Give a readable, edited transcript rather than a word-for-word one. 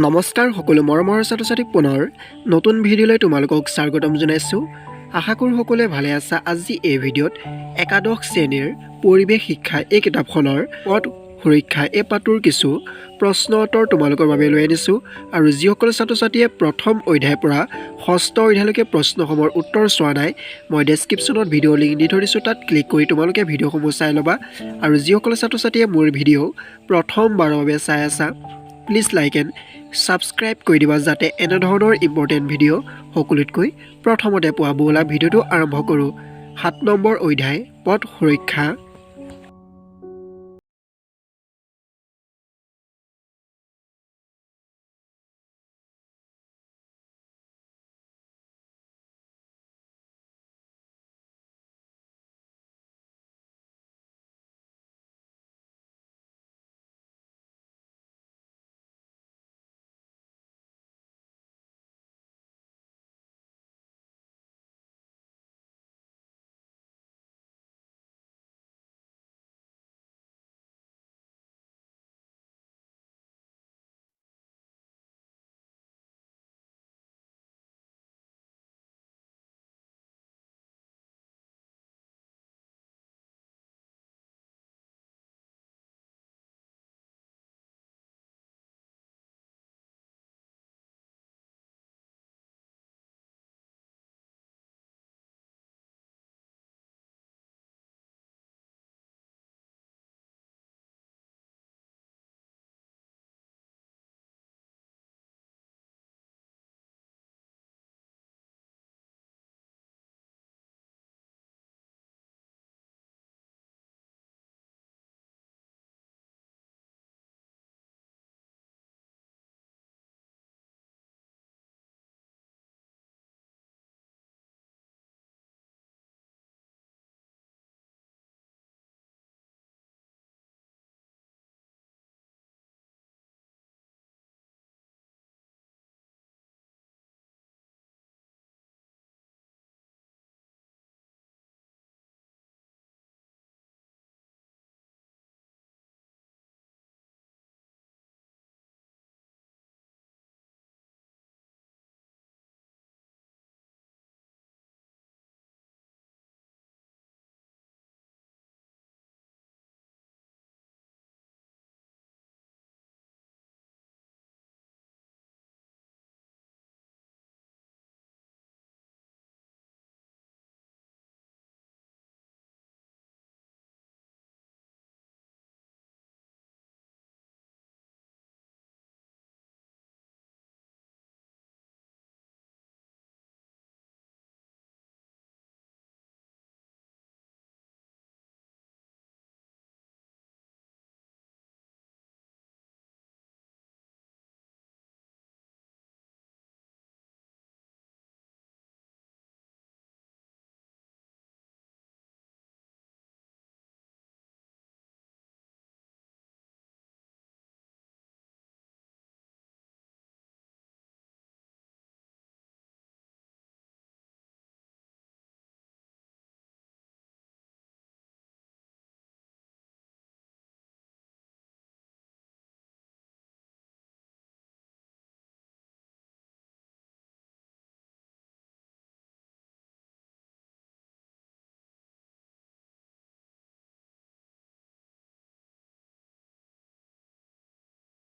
নমস্কাৰ সকলো মৰমৰ ছাত্ৰ-ছাত্ৰীক পুনৰ নতুন ভিডিঅ'লৈ তোমালোকক স্বাগতম জনাইছোঁ। আশা কৰোঁ সকলোৱে ভালে আছা। আজি এই ভিডিঅ'ত একাদশ শ্ৰেণীৰ পৰিৱেশ শিক্ষা এই কিতাপখনৰ পথ সুৰক্ষা এই পাঠটোৰ কিছু প্ৰশ্ন উত্তৰ তোমালোকৰ বাবে লৈ আনিছোঁ আৰু যিসকল ছাত্ৰ-ছাত্ৰীয়ে প্ৰথম অধ্যায়ৰ পৰা ষষ্ঠ অধ্যায়লৈকে প্ৰশ্নসমূহৰ উত্তৰ চোৱা নাই, মই ডেছক্ৰিপশ্যনত ভিডিঅ' লিংক দি থৈ দিছোঁ, তাত ক্লিক কৰি তোমালোকে ভিডিঅ'সমূহ চাই ল'বা। আৰু যিসকল ছাত্ৰ-ছাত্ৰীয়ে মোৰ ভিডিঅ' প্ৰথমবাৰৰ বাবে চাই আছা, প্লিজ লাইক এণ্ড ছাবস্ক্ৰাইব কৰি দিবা যাতে এনেধৰণৰ ইম্পৰ্টেণ্ট ভিডিঅ' সকলোতকৈ প্ৰথমতে পোৱা। ব'লা ভিডিঅ'টো আৰম্ভ কৰোঁ। 7 নম্বৰ অধ্যায় পথ সুৰক্ষা